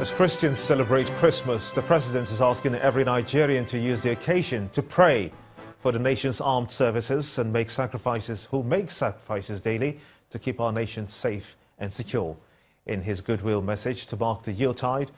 As Christians celebrate Christmas, the President is asking every Nigerian to use the occasion to pray for the nation's armed services and make sacrifices daily to keep our nation safe and secure. In his goodwill message to mark the Yuletide,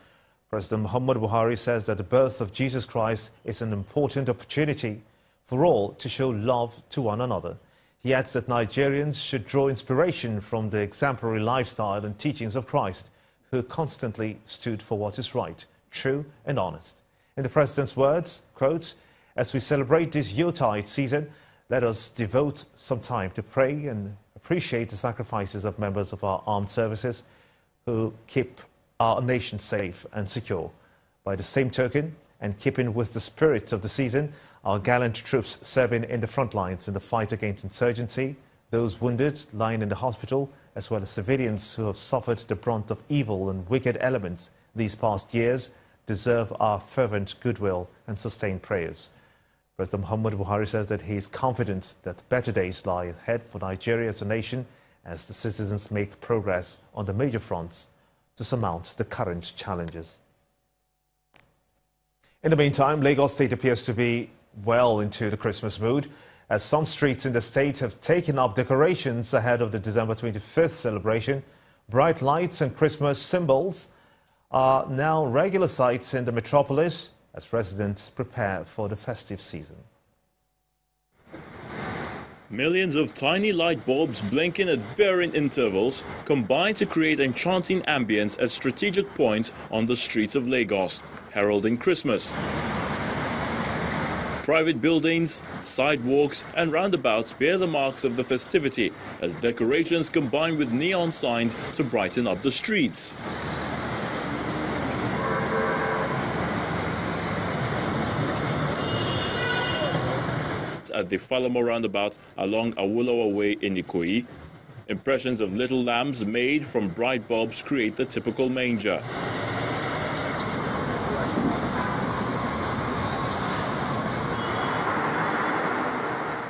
President Muhammadu Buhari says that the birth of Jesus Christ is an important opportunity for all to show love to one another. He adds that Nigerians should draw inspiration from the exemplary lifestyle and teachings of Christ, who constantly stood for what is right, true and honest. In the President's words, quote, "As we celebrate this Yuletide season, let us devote some time to pray and appreciate the sacrifices of members of our armed services who keep our nation safe and secure. By the same token, and keeping with the spirit of the season, our gallant troops serving in the front lines in the fight against insurgency, those wounded lying in the hospital, as well as civilians who have suffered the brunt of evil and wicked elements these past years, deserve our fervent goodwill and sustained prayers." President Muhammadu Buhari says that he is confident that better days lie ahead for Nigeria as a nation as the citizens make progress on the major fronts to surmount the current challenges. In the meantime, Lagos State appears to be well into the Christmas mood, as some streets in the state have taken up decorations ahead of the December 25th celebration. Bright lights and Christmas symbols are now regular sights in the metropolis as residents prepare for the festive season. Millions of tiny light bulbs blinking at varying intervals combine to create enchanting ambience at strategic points on the streets of Lagos, heralding Christmas. Private buildings, sidewalks and roundabouts bear the marks of the festivity as decorations combine with neon signs to brighten up the streets. At the Falamo roundabout along Awolowo Way in Ikoyi, impressions of little lambs made from bright bulbs create the typical manger.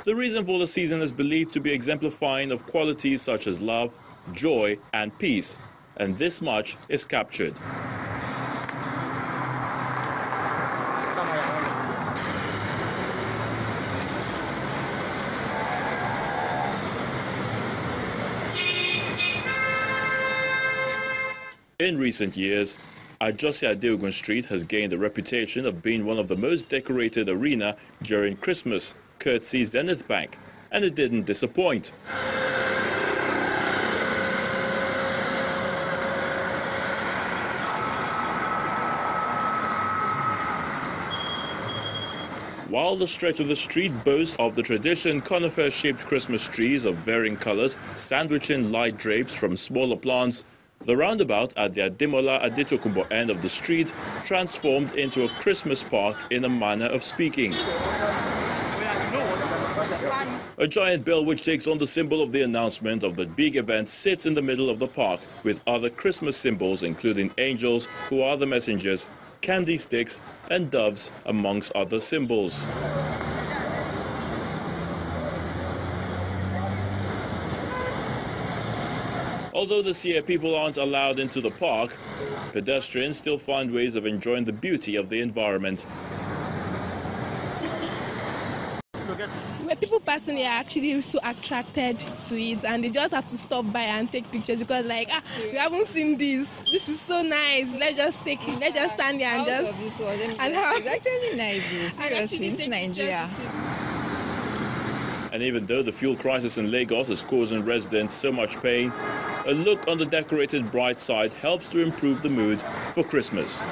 The reason for the season is believed to be exemplifying of qualities such as love, joy and peace, and this much is captured. In recent years, Ajose Adeogun Street has gained a reputation of being one of the most decorated arena during Christmas, courtesy Zenith Bank, and it didn't disappoint. While the stretch of the street boasts of the tradition conifer-shaped Christmas trees of varying colors, sandwiching light drapes from smaller plants, the roundabout at the Ademola Adetokunbo end of the street transformed into a Christmas park in a manner of speaking. A giant bell which takes on the symbol of the announcement of the big event sits in the middle of the park with other Christmas symbols including angels, who are the messengers, candy sticks and doves amongst other symbols. Although this year people aren't allowed into the park, pedestrians still find ways of enjoying the beauty of the environment. People passing here are actually so attracted to it, and they just have to stop by and take pictures because, like, we haven't seen this. This is so nice. Let's just take it. Let's just stand here and just. And it's actually nice. Seriously, it's Nigeria. And even though the fuel crisis in Lagos is causing residents so much pain, a look on the decorated bright side helps to improve the mood for Christmas.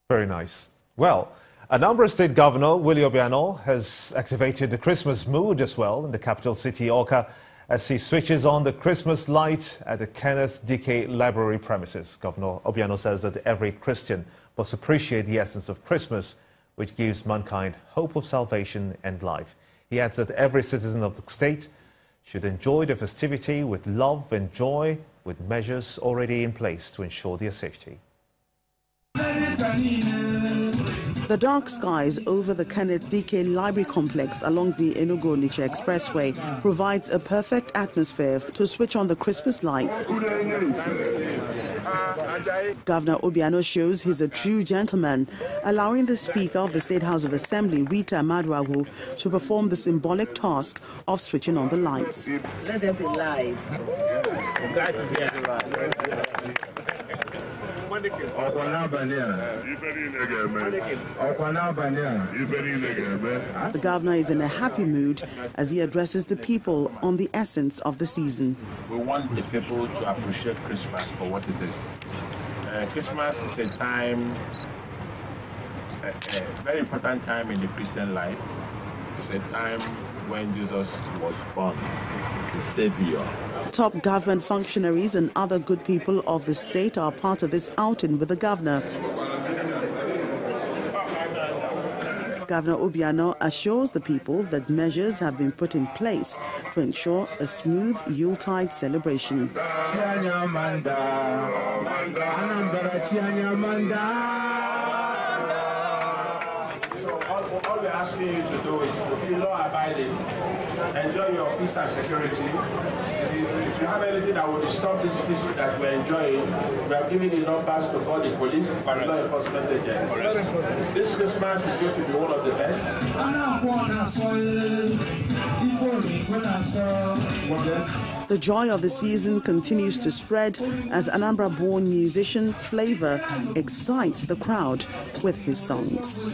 Very nice. Well, Anambra State Governor Willie Obiano has activated the Christmas mood as well in the capital city, Awka, as he switches on the Christmas light at the Kenneth DK Library premises. Governor Obiano says that every Christian must appreciate the essence of Christmas, which gives mankind hope of salvation and life. He adds that every citizen of the state should enjoy the festivity with love and joy, with measures already in place to ensure their safety. The The dark skies over the Pt.3 Library Complex along the Enugu-Onitsha Expressway provides a perfect atmosphere to switch on the Christmas lights. Governor Obiano shows he's a true gentleman, allowing the Speaker of the State House of Assembly, Rita Amaduagwu, to perform the symbolic task of switching on the lights. Let them be lights. The governor is in a happy mood as he addresses the people on the essence of the season. We want the people to appreciate Christmas for what it is. Christmas is a time, a very important time in the Christian life. It's a time when Jesus was born, the Savior. Top government functionaries and other good people of the state are part of this outing with the governor. Governor Obiano assures the people that measures have been put in place to ensure a smooth Yuletide celebration. All we're asking you to do is to be law-abiding, enjoy your peace and security. If you have anything that will disturb this peace that we're enjoying, we are giving you numbers to call the police and law enforcement agents. This Christmas is going to be one of the best. The joy of the season continues to spread as Anambra-born musician Flavor excites the crowd with his songs.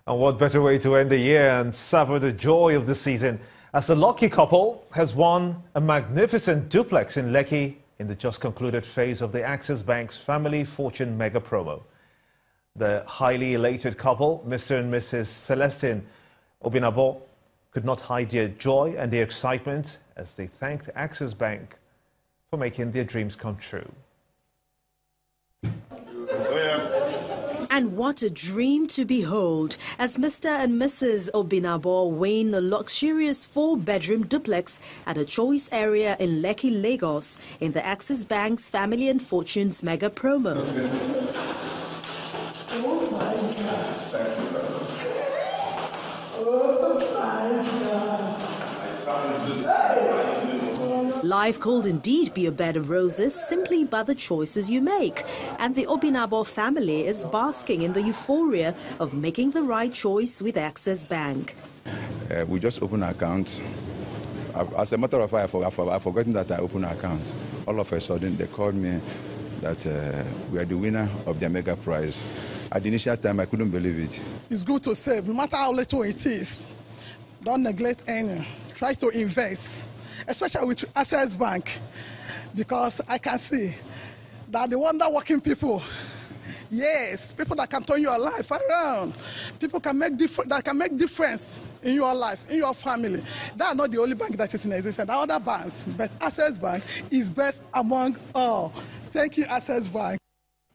And what better way to end the year and savor the joy of the season as the lucky couple has won a magnificent duplex in Lekki in the just concluded phase of the Access Bank's Family Fortune Mega Promo. The highly elated couple, Mr. and Mrs. Celestine Obinabo, could not hide their joy and their excitement as they thanked Access Bank for making their dreams come true. And what a dream to behold as Mr. and Mrs. Obinabo win a luxurious 4-bedroom duplex at a choice area in Lekki, Lagos in the Access Bank's Family and Fortunes Mega Promo. Oh my God. Oh my God. Life could indeed be a bed of roses simply by the choices you make. And the Obinabo family is basking in the euphoria of making the right choice with Access Bank. We just opened an account. As a matter of fact, I've forgotten that I opened an account. All of a sudden, they called me that we are the winner of the mega prize. At the initial time, I couldn't believe it. It's good to save, no matter how little it is. Don't neglect any. Try to invest, especially with Access Bank, because I can see that the wonder working people, yes, people that can turn your life around, people can make difference in your life, in your family. That are not the only bank that is in existence. There are other banks, but Access Bank is best among all. Thank you, Access Bank.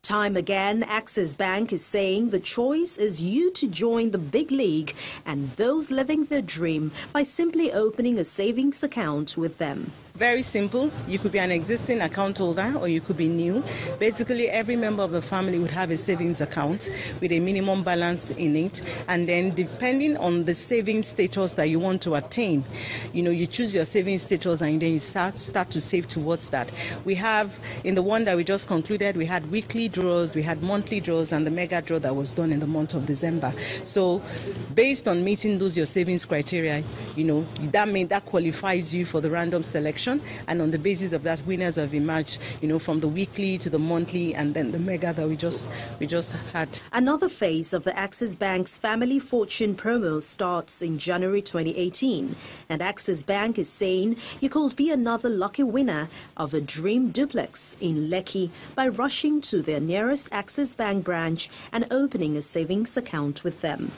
Time again, Access Bank is saying the choice is you to join the big league and those living their dream by simply opening a savings account with them. Very simple. You could be an existing account holder or you could be new. Basically, every member of the family would have a savings account with a minimum balance in it. And then depending on the savings status that you want to attain, you choose your savings status and then you start to save towards that. We have, in the one that we just concluded, we had weekly draws, we had monthly draws, and the mega draw that was done in the month of December. So based on meeting your savings criteria, that qualifies you for the random selection. And on the basis of that, winners have emerged, from the weekly to the monthly and then the mega that we just had. Another phase of the Access Bank's Family Fortune promo starts in January 2018. And Access Bank is saying you could be another lucky winner of a dream duplex in Lekki by rushing to their nearest Access Bank branch and opening a savings account with them.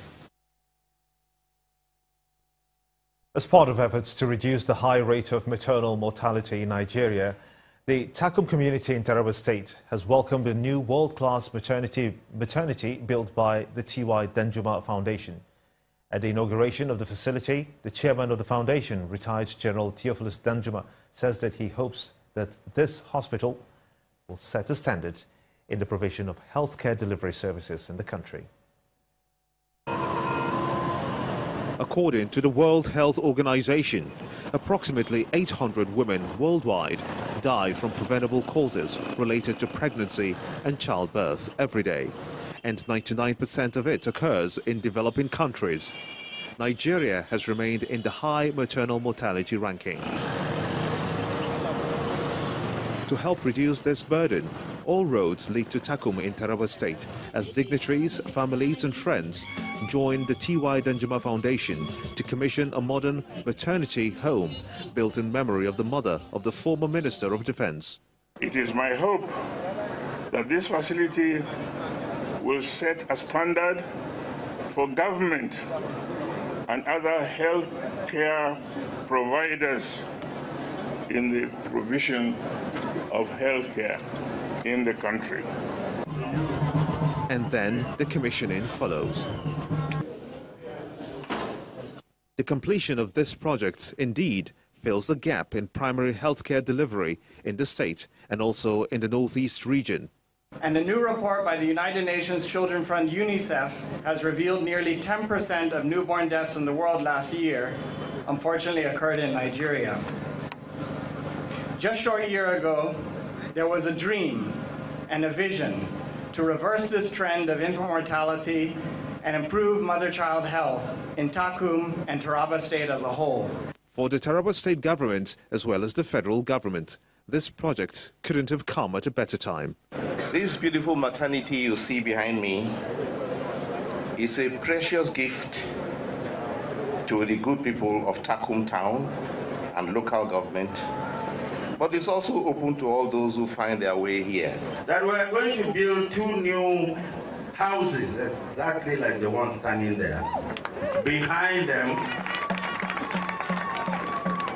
As part of efforts to reduce the high rate of maternal mortality in Nigeria, the Takum community in Taraba State has welcomed a new world-class maternity built by the T.Y. Danjuma Foundation. At the inauguration of the facility, the chairman of the foundation, retired General Theophilus Danjuma, says that he hopes that this hospital will set a standard in the provision of healthcare delivery services in the country. According to the World Health Organization, approximately 800 women worldwide die from preventable causes related to pregnancy and childbirth every day, and 99% of it occurs in developing countries. Nigeria has remained in the high maternal mortality ranking. To help reduce this burden, all roads lead to Takum in Taraba State as dignitaries, families and friends joined the T.Y. Danjuma Foundation to commission a modern maternity home built in memory of the mother of the former Minister of Defense. It is my hope that this facility will set a standard for government and other health care providers in the provision of health care in the country. And then the commissioning follows. The completion of this project indeed fills a gap in primary healthcare delivery in the state and also in the northeast region. And a new report by the United Nations Children Fund UNICEF has revealed nearly 10% of newborn deaths in the world last year unfortunately occurred in Nigeria. Just short a year ago, there was a dream and a vision to reverse this trend of infant mortality and improve mother-child health in Takum and Taraba State as a whole. For the Taraba State government as well as the federal government, this project couldn't have come at a better time. This beautiful maternity you see behind me is a precious gift to the good people of Takum town and local government, but it's also open to all those who find their way here. That we're going to build 2 new houses, exactly like the one standing there, behind them,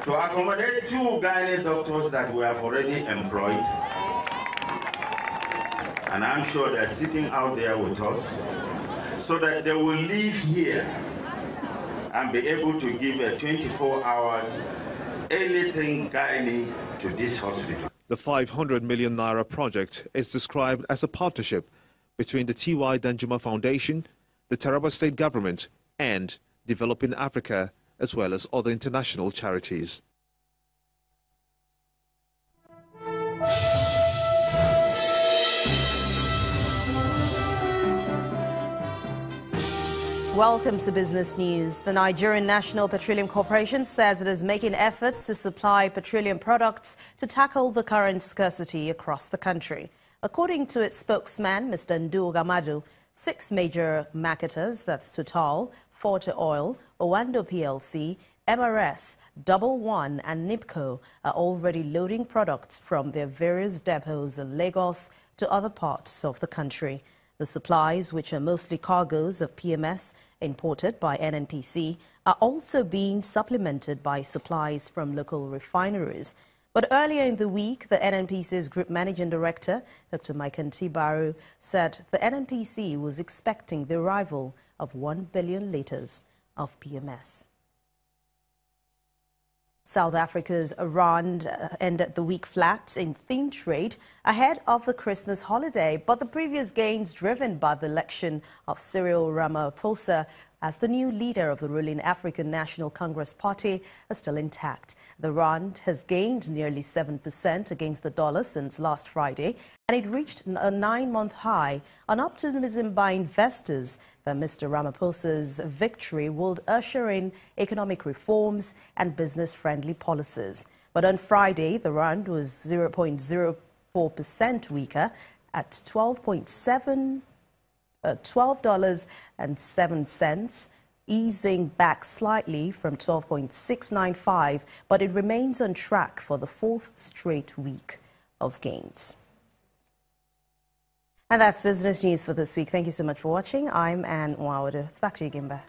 to accommodate 2 gynae doctors that we have already employed. And I'm sure they're sitting out there with us, so that they will live here and be able to give a 24 hours anything gynae to this hospital. The 500 million naira project is described as a partnership between the T.Y. Danjuma Foundation, the Taraba State government and Developing Africa, as well as other international charities. Welcome to Business News. The Nigerian National Petroleum Corporation says it is making efforts to supply petroleum products to tackle the current scarcity across the country. According to its spokesman, Mr. Ndu Gamadu, 6 major marketers, that's Total, Forte Oil, Owando PLC, MRS, Double One and NIPCO, are already loading products from their various depots in Lagos to other parts of the country. The supplies, which are mostly cargoes of PMS imported by NNPC, are also being supplemented by supplies from local refineries. But earlier in the week, the NNPC's Group Managing Director, Dr. Maikanti Baru, said the NNPC was expecting the arrival of 1 billion litres of PMS. South Africa's Rand ended the week flat in thin trade ahead of the Christmas holiday, but the previous gains driven by the election of Cyril Ramaphosa as the new leader of the ruling African National Congress Party are still intact. The Rand has gained nearly 7% against the dollar since last Friday, and it reached a 9-month high on optimism by investors that Mr. Ramaphosa's victory would usher in economic reforms and business-friendly policies. But on Friday, the Rand was 0.04% weaker at $12.07, easing back slightly from 12.695, but it remains on track for the 4th straight week of gains. And that's Business News for this week. Thank you so much for watching. I'm Anne Nwawada. It's back to you, Gimba.